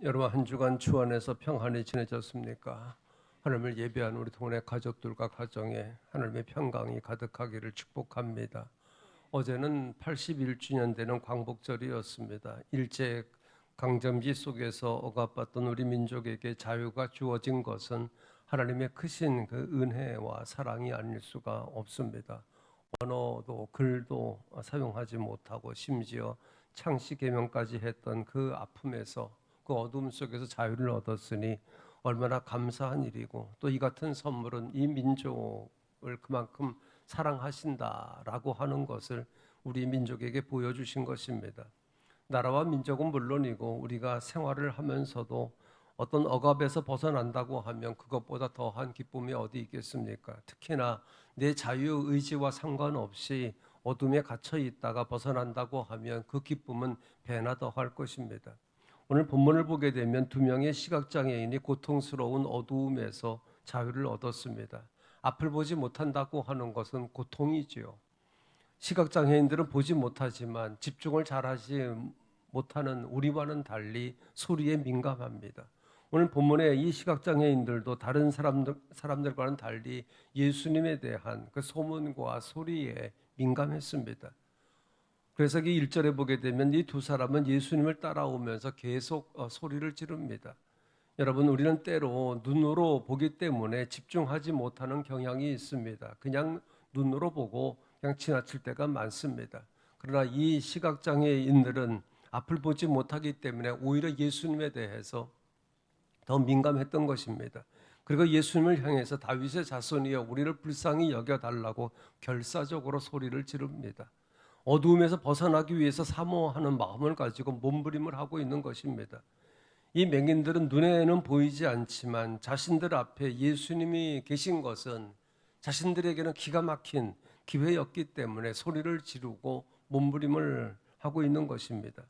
여러분 한 주간 주 안에서 평안히 지내셨습니까? 하나님을 예배하는 우리 동네 가족들과 가정에 하나님의 평강이 가득하기를 축복합니다. 어제는 81주년 되는 광복절이었습니다. 일제 강점기 속에서 억압받던 우리 민족에게 자유가 주어진 것은 하나님의 크신 그 은혜와 사랑이 아닐 수가 없습니다. 언어도 글도 사용하지 못하고 심지어 창씨 계명까지 했던 그 아픔에서 그 어둠 속에서 자유를 얻었으니 얼마나 감사한 일이고, 또 이 같은 선물은 이 민족을 그만큼 사랑하신다라고 하는 것을 우리 민족에게 보여주신 것입니다. 나라와 민족은 물론이고 우리가 생활을 하면서도 어떤 억압에서 벗어난다고 하면 그것보다 더한 기쁨이 어디 있겠습니까? 특히나 내 자유 의지와 상관없이 어둠에 갇혀 있다가 벗어난다고 하면 그 기쁨은 배나 더할 것입니다. 오늘 본문을 보게 되면 두 명의 시각장애인이 고통스러운 어두움에서 자유를 얻었습니다. 앞을 보지 못한다고 하는 것은 고통이지요. 시각장애인들은 보지 못하지만 집중을 잘하지 못하는 우리와는 달리 소리에 민감합니다. 오늘 본문에 이 시각장애인들도 다른 사람들과는 달리 예수님에 대한 그 소문과 소리에 민감했습니다. 그래서 이 1절에 보게 되면 이 두 사람은 예수님을 따라오면서 계속 소리를 지릅니다. 여러분, 우리는 때로 눈으로 보기 때문에 집중하지 못하는 경향이 있습니다. 그냥 눈으로 보고 그냥 지나칠 때가 많습니다. 그러나 이 시각장애인들은 앞을 보지 못하기 때문에 오히려 예수님에 대해서 더 민감했던 것입니다. 그리고 예수님을 향해서 다윗의 자손이여 우리를 불쌍히 여겨달라고 결사적으로 소리를 지릅니다. 어두움에서 벗어나기 위해서 사모하는 마음을 가지고 몸부림을 하고 있는 것입니다. 이 맹인들은 눈에는 보이지 않지만 자신들 앞에 예수님이 계신 것은 자신들에게는 기가 막힌 기회였기 때문에 소리를 지르고 몸부림을 하고 있는 것입니다.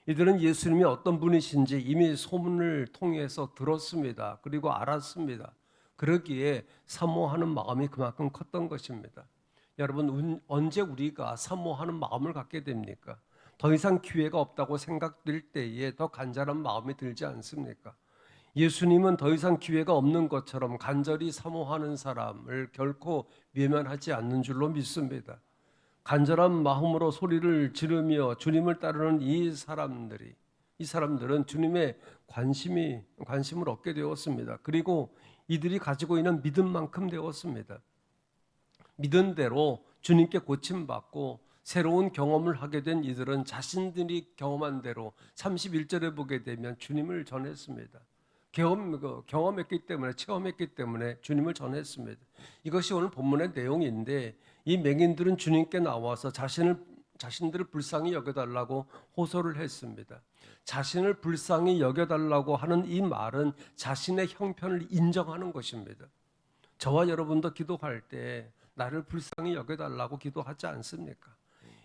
이들은 예수님이 어떤 분이신지 이미 소문을 통해서 들었습니다. 그리고 알았습니다. 그러기에 사모하는 마음이 그만큼 컸던 것입니다. 여러분, 언제 우리가 사모하는 마음을 갖게 됩니까? 더 이상 기회가 없다고 생각될 때에 더 간절한 마음이 들지 않습니까? 예수님은 더 이상 기회가 없는 것처럼 간절히 사모하는 사람을 결코 외면하지 않는 줄로 믿습니다. 간절한 마음으로 소리를 지르며 주님을 따르는 이 사람들은 주님의 관심을 얻게 되었습니다. 그리고 이들이 가지고 있는 믿음만큼 되었습니다. 믿은 대로 주님께 고침받고 새로운 경험을 하게 된 이들은 자신들이 경험한 대로 31절에 보게 되면 주님을 전했습니다. 경험했기 때문에, 체험했기 때문에 주님을 전했습니다. 이것이 오늘 본문의 내용인데, 이 맹인들은 주님께 나와서 자신들을 불쌍히 여겨달라고 호소를 했습니다. 자신을 불쌍히 여겨달라고 하는 이 말은 자신의 형편을 인정하는 것입니다. 저와 여러분도 기도할 때 나를 불쌍히 여겨달라고 기도하지 않습니까?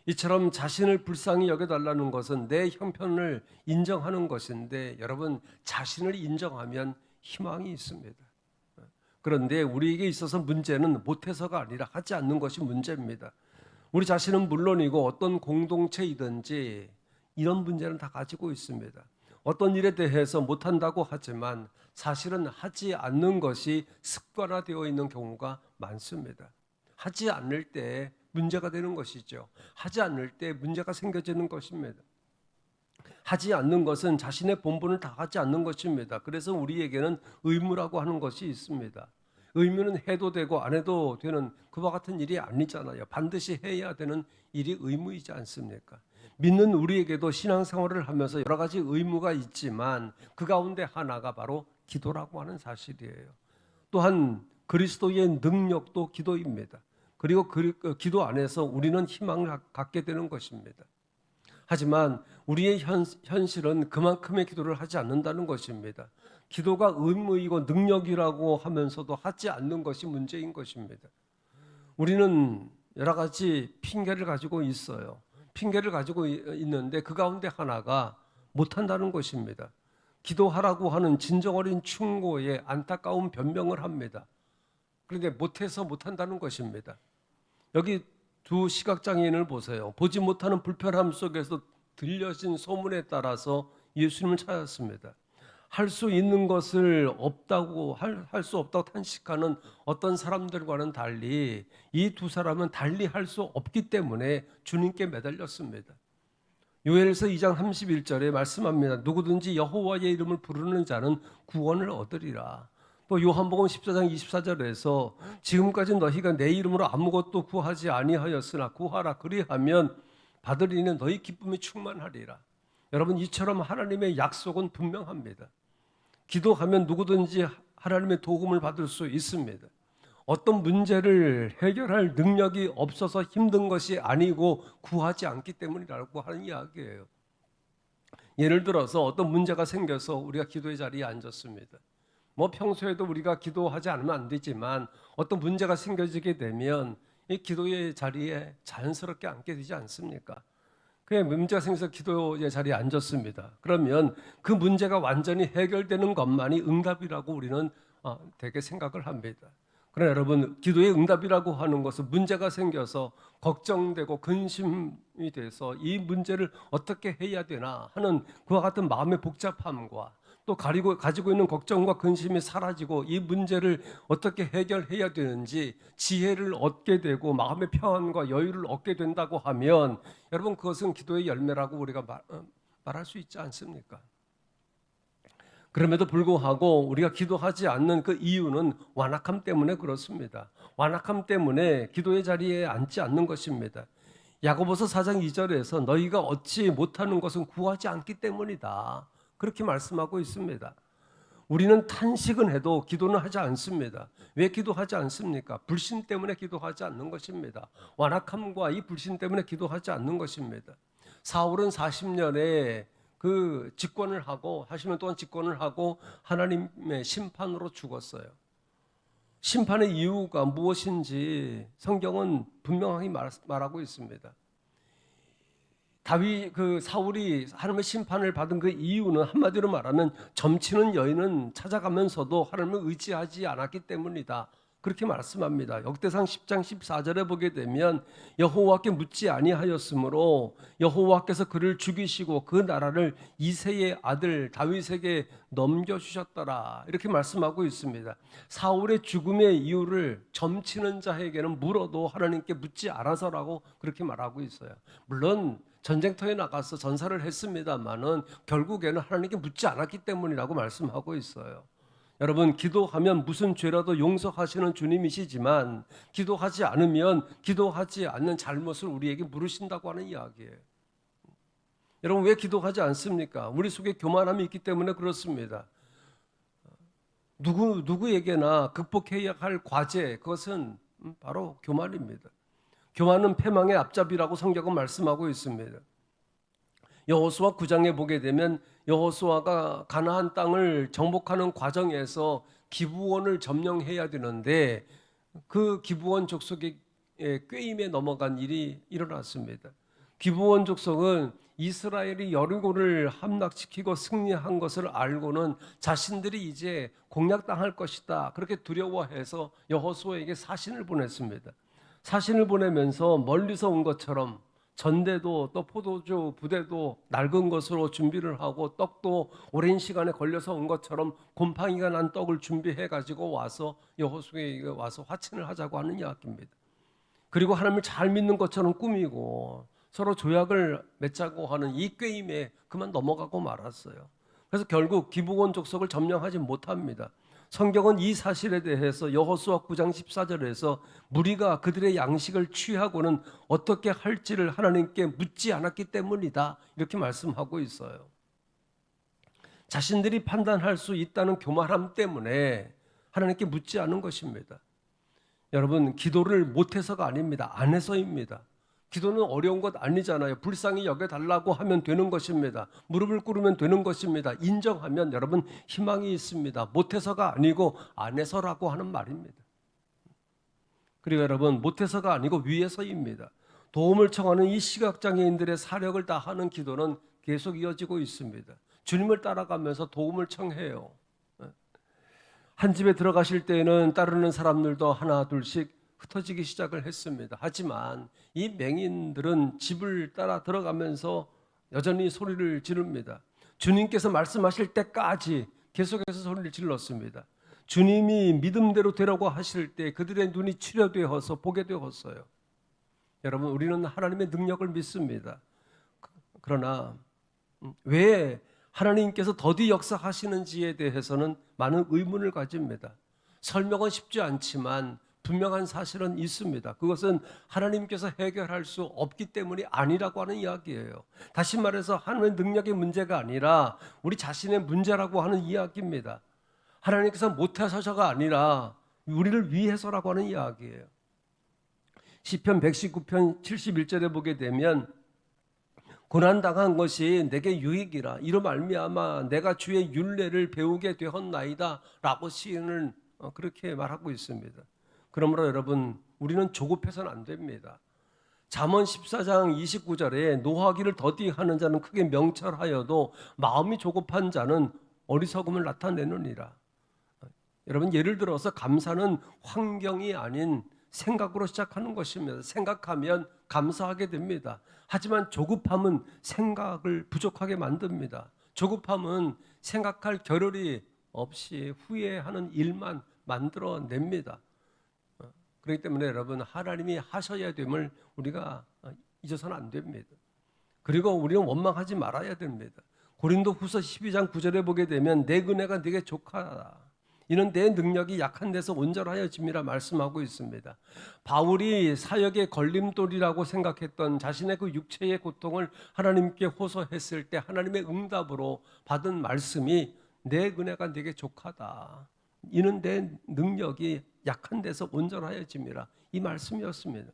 이처럼 자신을 불쌍히 여겨달라는 것은 내 형편을 인정하는 것인데, 여러분, 자신을 인정하면 희망이 있습니다. 그런데 우리에게 있어서 문제는 못해서가 아니라 하지 않는 것이 문제입니다. 우리 자신은 물론이고 어떤 공동체이든지 이런 문제는 다 가지고 있습니다. 어떤 일에 대해서 못한다고 하지만 사실은 하지 않는 것이 습관화되어 있는 경우가 많습니다. 하지 않을 때 문제가 되는 것이죠. 하지 않을 때 문제가 생겨지는 것입니다. 하지 않는 것은 자신의 본분을 다하지 않는 것입니다. 그래서 우리에게는 의무라고 하는 것이 있습니다. 의무는 해도 되고 안 해도 되는 그와 같은 일이 아니잖아요. 반드시 해야 되는 일이 의무이지 않습니까? 믿는 우리에게도 신앙생활을 하면서 여러 가지 의무가 있지만 그 가운데 하나가 바로 기도라고 하는 사실이에요. 또한 그리스도의 능력도 기도입니다. 그리고 그 기도 안에서 우리는 희망을 갖게 되는 것입니다. 하지만 우리의 현실은 그만큼의 기도를 하지 않는다는 것입니다. 기도가 의무이고 능력이라고 하면서도 하지 않는 것이 문제인 것입니다. 우리는 여러 가지 핑계를 가지고 있어요. 핑계를 가지고 있는데 그 가운데 하나가 못한다는 것입니다. 기도하라고 하는 진정 어린 충고에 안타까운 변명을 합니다. 그런데 못해서 못한다는 것입니다. 여기 두 시각장애인을 보세요. 보지 못하는 불편함 속에서 들려진 소문에 따라서 예수님을 찾았습니다. 할 수 있는 것을 없다고 할 수 없다고 탄식하는 어떤 사람들과는 달리 이 두 사람은 달리 할 수 없기 때문에 주님께 매달렸습니다. 요엘서 2장 31절에 말씀합니다. 누구든지 여호와의 이름을 부르는 자는 구원을 얻으리라. 또 요한복음 14장 24절에서 지금까지 너희가 내 이름으로 아무것도 구하지 아니하였으나 구하라 그리하면 받으리니 너희 기쁨이 충만하리라. 여러분, 이처럼 하나님의 약속은 분명합니다. 기도하면 누구든지 하나님의 도움을 받을 수 있습니다. 어떤 문제를 해결할 능력이 없어서 힘든 것이 아니고 구하지 않기 때문이라고 하는 이야기예요. 예를 들어서 어떤 문제가 생겨서 우리가 기도의 자리에 앉았습니다. 평소에도 우리가 기도하지 않으면 안 되지만 어떤 문제가 생겨지게 되면 이 기도의 자리에 자연스럽게 앉게 되지 않습니까? 그냥 문제가 생겨서 기도의 자리에 앉았습니다. 그러면 그 문제가 완전히 해결되는 것만이 응답이라고 우리는 되게 생각을 합니다. 그러나 여러분, 기도의 응답이라고 하는 것은 문제가 생겨서 걱정되고 근심이 돼서 이 문제를 어떻게 해야 되나 하는 그와 같은 마음의 복잡함과 또 가지고 있는 걱정과 근심이 사라지고 이 문제를 어떻게 해결해야 되는지 지혜를 얻게 되고 마음의 평안과 여유를 얻게 된다고 하면 여러분, 그것은 기도의 열매라고 우리가 말할 수 있지 않습니까? 그럼에도 불구하고 우리가 기도하지 않는 그 이유는 완악함 때문에 그렇습니다. 완악함 때문에 기도의 자리에 앉지 않는 것입니다. 야고보서 4장 2절에서 너희가 얻지 못하는 것은 구하지 않기 때문이다, 그렇게 말씀하고 있습니다. 우리는 탄식은 해도 기도는 하지 않습니다. 왜 기도하지 않습니까? 불신 때문에 기도하지 않는 것입니다. 완악함과 이 불신 때문에 기도하지 않는 것입니다. 사울은 40년에 그 집권을 하고 40년 동안 집권을 하고 하나님의 심판으로 죽었어요. 심판의 이유가 무엇인지 성경은 분명하게 말하고 있습니다. 사울이 하나님의 심판을 받은 그 이유는 한마디로 말하면 점치는 여인은 찾아가면서도 하나님을 의지하지 않았기 때문이다, 그렇게 말씀합니다. 역대상 10장 14절에 보게 되면 여호와께 묻지 아니하였으므로 여호와께서 그를 죽이시고 그 나라를 이새의 아들 다윗에게 넘겨주셨더라, 이렇게 말씀하고 있습니다. 사울의 죽음의 이유를 점치는 자에게는 물어도 하나님께 묻지 않아서라고 그렇게 말하고 있어요. 물론 전쟁터에 나가서 전사를 했습니다마는 결국에는 하나님께 묻지 않았기 때문이라고 말씀하고 있어요. 여러분, 기도하면 무슨 죄라도 용서하시는 주님이시지만 기도하지 않으면 기도하지 않는 잘못을 우리에게 물으신다고 하는 이야기예요. 여러분, 왜 기도하지 않습니까? 우리 속에 교만함이 있기 때문에 그렇습니다. 누구에게나 극복해야 할 과제, 그것은 바로 교만입니다. 교만은 패망의 앞잡이라고 성경은 말씀하고 있습니다. 여호수아 9장에 보게 되면 여호수아가 가나안 땅을 정복하는 과정에서 기브온을 점령해야 되는데 그 기브온 족속의 꾀임에 넘어간 일이 일어났습니다. 기브온 족속은 이스라엘이 여리고를 함락시키고 승리한 것을 알고는 자신들이 이제 공략당할 것이다, 그렇게 두려워해서 여호수아에게 사신을 보냈습니다. 사신을 보내면서 멀리서 온 것처럼 전대도 또 포도주 부대도 낡은 것으로 준비를 하고 떡도 오랜 시간에 걸려서 온 것처럼 곰팡이가 난 떡을 준비해 가지고 와서 여호수아에게 와서 화친을 하자고 하는 이야기입니다. 그리고 하나님을 잘 믿는 것처럼 꾸미고 서로 조약을 맺자고 하는 이 꾀임에 그만 넘어가고 말았어요. 그래서 결국 기브온 족속을 점령하지 못합니다. 성경은 이 사실에 대해서 여호수아 9장 14절에서 무리가 그들의 양식을 취하고는 어떻게 할지를 하나님께 묻지 않았기 때문이다, 이렇게 말씀하고 있어요. 자신들이 판단할 수 있다는 교만함 때문에 하나님께 묻지 않은 것입니다. 여러분, 기도를 못해서가 아닙니다. 안 해서입니다. 기도는 어려운 것 아니잖아요. 불쌍히 여겨달라고 하면 되는 것입니다. 무릎을 꿇으면 되는 것입니다. 인정하면 여러분 희망이 있습니다. 못해서가 아니고 안 해서라고 하는 말입니다. 그리고 여러분, 못해서가 아니고 위해서입니다. 도움을 청하는 이 시각장애인들의 사력을 다하는 기도는 계속 이어지고 있습니다. 주님을 따라가면서 도움을 청해요. 한 집에 들어가실 때에는 따르는 사람들도 하나 둘씩 흩어지기 시작을 했습니다. 하지만 이 맹인들은 집을 따라 들어가면서 여전히 소리를 지릅니다. 주님께서 말씀하실 때까지 계속해서 소리를 질렀습니다. 주님이 믿음대로 되라고 하실 때 그들의 눈이 치료되어서 보게 되었어요. 여러분, 우리는 하나님의 능력을 믿습니다. 그러나 왜 하나님께서 더디 역사하시는지에 대해서는 많은 의문을 가집니다. 설명은 쉽지 않지만 분명한 사실은 있습니다. 그것은 하나님께서 해결할 수 없기 때문이 아니라고 하는 이야기예요. 다시 말해서 하나님의 능력의 문제가 아니라 우리 자신의 문제라고 하는 이야기입니다. 하나님께서 못하셔서가 아니라 우리를 위해서라고 하는 이야기예요. 시편 119편 71절에 보게 되면 고난당한 것이 내게 유익이라 이로 말미암아 내가 주의 율례를 배우게 되었나이다 라고 시인은 그렇게 말하고 있습니다. 그러므로 여러분, 우리는 조급해서는 안 됩니다. 잠언 14장 29절에 노하기를 더디하는 자는 크게 명철하여도 마음이 조급한 자는 어리석음을 나타내느니라. 여러분, 예를 들어서 감사는 환경이 아닌 생각으로 시작하는 것입니다. 생각하면 감사하게 됩니다. 하지만 조급함은 생각을 부족하게 만듭니다. 조급함은 생각할 겨를이 없이 후회하는 일만 만들어냅니다. 그렇기 때문에 여러분, 하나님이 하셔야 됨을 우리가 잊어서는 안 됩니다. 그리고 우리는 원망하지 말아야 됩니다. 고린도후서 12장 9절에 보게 되면 내 은혜가 네게 족하다. 이는 내 능력이 약한 데서 온전하여짐이라 말씀하고 있습니다. 바울이 사역의 걸림돌이라고 생각했던 자신의 그 육체의 고통을 하나님께 호소했을 때 하나님의 응답으로 받은 말씀이 내 은혜가 네게 족하다. 이는 내 능력이 약한 데서 온전하여짐이라, 이 말씀이었습니다.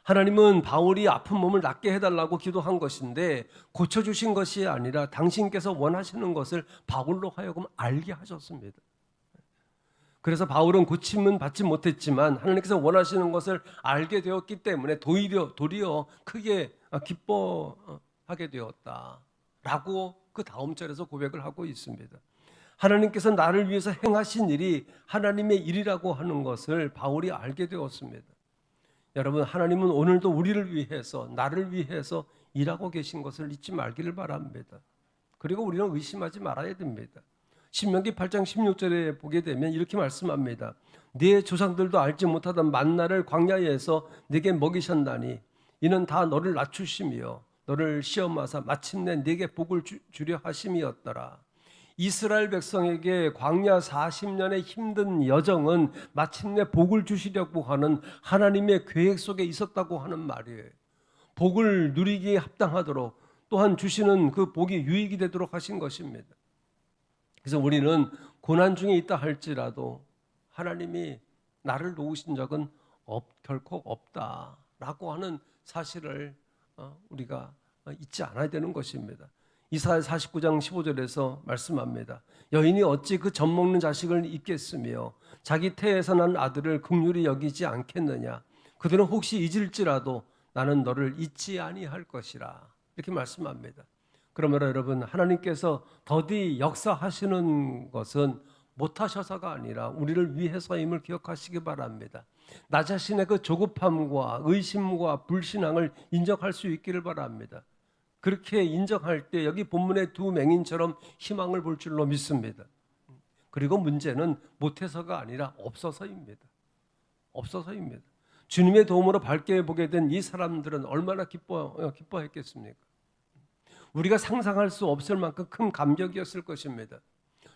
하나님은 바울이 아픈 몸을 낫게 해달라고 기도한 것인데 고쳐주신 것이 아니라 당신께서 원하시는 것을 바울로 하여금 알게 하셨습니다. 그래서 바울은 고침은 받지 못했지만 하나님께서 원하시는 것을 알게 되었기 때문에 도리어 크게 기뻐하게 되었다라고 그 다음 절에서 고백을 하고 있습니다. 하나님께서 나를 위해서 행하신 일이 하나님의 일이라고 하는 것을 바울이 알게 되었습니다. 여러분, 하나님은 오늘도 우리를 위해서, 나를 위해서 일하고 계신 것을 잊지 말기를 바랍니다. 그리고 우리는 의심하지 말아야 됩니다. 신명기 8장 16절에 보게 되면 이렇게 말씀합니다. 네 조상들도 알지 못하던 만나를 광야에서 네게 먹이셨나니 이는 다 너를 낮추심이요 너를 시험하사 마침내 네게 복을 주려 하심이었더라. 이스라엘 백성에게 광야 40년의 힘든 여정은 마침내 복을 주시려고 하는 하나님의 계획 속에 있었다고 하는 말이에요. 복을 누리기에 합당하도록 또한 주시는 그 복이 유익이 되도록 하신 것입니다. 그래서 우리는 고난 중에 있다 할지라도 하나님이 나를 놓으신 적은 결코 없다라고 하는 사실을 우리가 잊지 않아야 되는 것입니다. 이사야 49장 15절에서 말씀합니다. 여인이 어찌 그 젖먹는 자식을 잊겠으며 자기 태에서 난 아들을 긍휼히 여기지 않겠느냐. 그들은 혹시 잊을지라도 나는 너를 잊지 아니할 것이라. 이렇게 말씀합니다. 그러므로 여러분, 하나님께서 더디 역사하시는 것은 못하셔서가 아니라 우리를 위해서임을 기억하시기 바랍니다. 나 자신의 그 조급함과 의심과 불신앙을 인정할 수 있기를 바랍니다. 그렇게 인정할 때 여기 본문의 두 맹인처럼 희망을 볼 줄로 믿습니다. 그리고 문제는 못해서가 아니라 없어서입니다. 없어서입니다. 주님의 도움으로 밝게 보게 된 이 사람들은 얼마나 기뻐했겠습니까? 우리가 상상할 수 없을 만큼 큰 감격이었을 것입니다.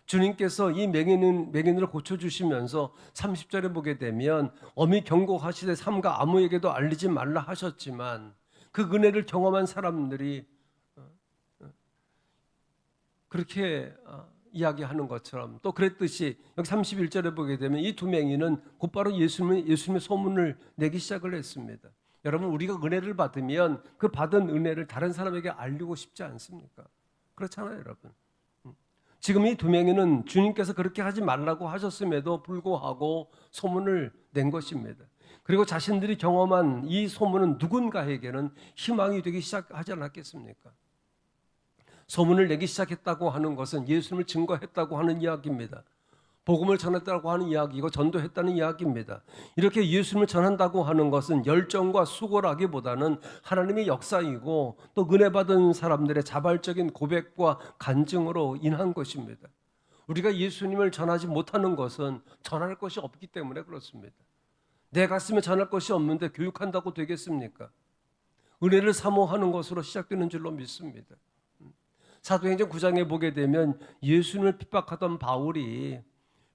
주님께서 이 맹인을 고쳐주시면서 30절에 보게 되면 엄히 경고하시되 삼가 아무에게도 알리지 말라 하셨지만 그 은혜를 경험한 사람들이 그렇게 이야기하는 것처럼 또 그랬듯이 여기 31절에 보게 되면 이 두 맹인은 곧바로 예수님의 소문을 내기 시작을 했습니다. 여러분, 우리가 은혜를 받으면 그 받은 은혜를 다른 사람에게 알리고 싶지 않습니까? 그렇잖아요, 여러분. 지금 이 두 맹인은 주님께서 그렇게 하지 말라고 하셨음에도 불구하고 소문을 낸 것입니다. 그리고 자신들이 경험한 이 소문은 누군가에게는 희망이 되기 시작하지 않았겠습니까? 소문을 내기 시작했다고 하는 것은 예수님을 증거했다고 하는 이야기입니다. 복음을 전했다고 하는 이야기고 전도했다는 이야기입니다. 이렇게 예수님을 전한다고 하는 것은 열정과 수고라기보다는 하나님의 역사이고 또 은혜 받은 사람들의 자발적인 고백과 간증으로 인한 것입니다. 우리가 예수님을 전하지 못하는 것은 전할 것이 없기 때문에 그렇습니다. 내 가슴에 전할 것이 없는데 교육한다고 되겠습니까? 은혜를 사모하는 것으로 시작되는 줄로 믿습니다. 사도행전 9장에 보게 되면 예수님을 핍박하던 바울이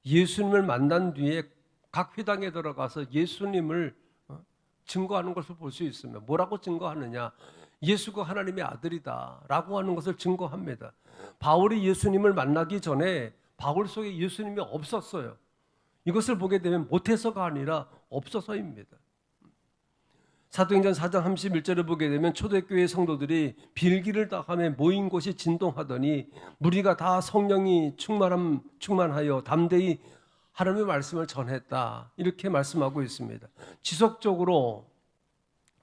예수님을 만난 뒤에 각 회당에 들어가서 예수님을 증거하는 것을 볼 수 있습니다. 뭐라고 증거하느냐? 예수가 하나님의 아들이다 라고 하는 것을 증거합니다. 바울이 예수님을 만나기 전에 바울 속에 예수님이 없었어요. 이것을 보게 되면 못해서가 아니라 없어서입니다. 사도행전 4장 31절을 보게 되면 초대교회 성도들이 빌기를 당하며 모인 곳이 진동하더니 무리가 다 성령이 충만하여 담대히 하나님의 말씀을 전했다. 이렇게 말씀하고 있습니다. 지속적으로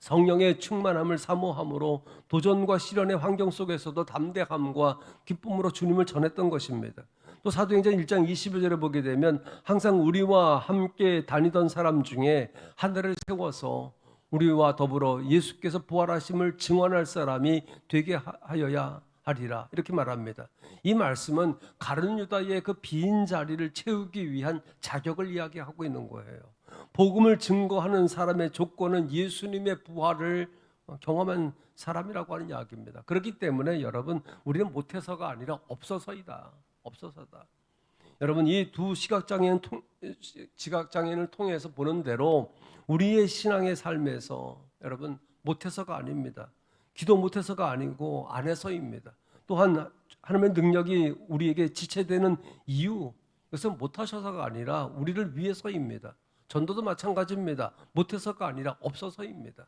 성령의 충만함을 사모함으로 도전과 시련의 환경 속에서도 담대함과 기쁨으로 주님을 전했던 것입니다. 또 사도행전 1장 21절에 보게 되면 항상 우리와 함께 다니던 사람 중에 하늘을 세워서 우리와 더불어 예수께서 부활하심을 증언할 사람이 되게 하여야 하리라 이렇게 말합니다. 이 말씀은 가룟 유다의 그 빈 자리를 채우기 위한 자격을 이야기하고 있는 거예요. 복음을 증거하는 사람의 조건은 예수님의 부활을 경험한 사람이라고 하는 이야기입니다. 그렇기 때문에 여러분 우리는 못해서가 아니라 없어서이다. 없어서다. 여러분 이 두 지각장애인을 통해서 보는 대로 우리의 신앙의 삶에서 여러분 못해서가 아닙니다. 기도 못해서가 아니고 안 해서입니다. 또한 하나님의 능력이 우리에게 지체되는 이유 그것은 못하셔서가 아니라 우리를 위해서입니다. 전도도 마찬가지입니다. 못해서가 아니라 없어서입니다.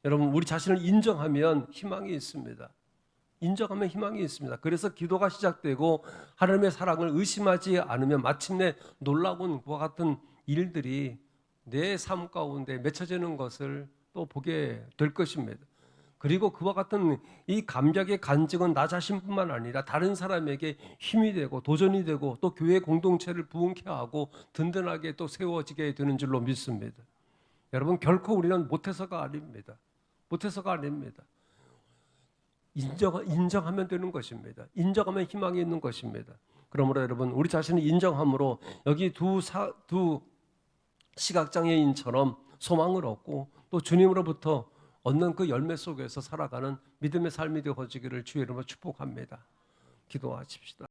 여러분 우리 자신을 인정하면 희망이 있습니다. 인정하면 희망이 있습니다. 그래서 기도가 시작되고 하나님의 사랑을 의심하지 않으면 마침내 놀라운 그와 같은 일들이 내 삶 가운데 맺혀지는 것을 또 보게 될 것입니다. 그리고 그와 같은 이 감격의 간증은 나 자신뿐만 아니라 다른 사람에게 힘이 되고 도전이 되고 또 교회 공동체를 부흥케 하고 든든하게 또 세워지게 되는 줄로 믿습니다. 여러분 결코 우리는 못해서가 아닙니다. 못해서가 아닙니다. 인정하면 되는 것입니다. 인정하면 희망이 있는 것입니다. 그러므로 여러분 우리 자신을 인정함으로 여기 두 시각장애인처럼 소망을 얻고 또 주님으로부터 얻는 그 열매 속에서 살아가는 믿음의 삶이 되어지기를 주의 이름으로 축복합니다. 기도하십시다.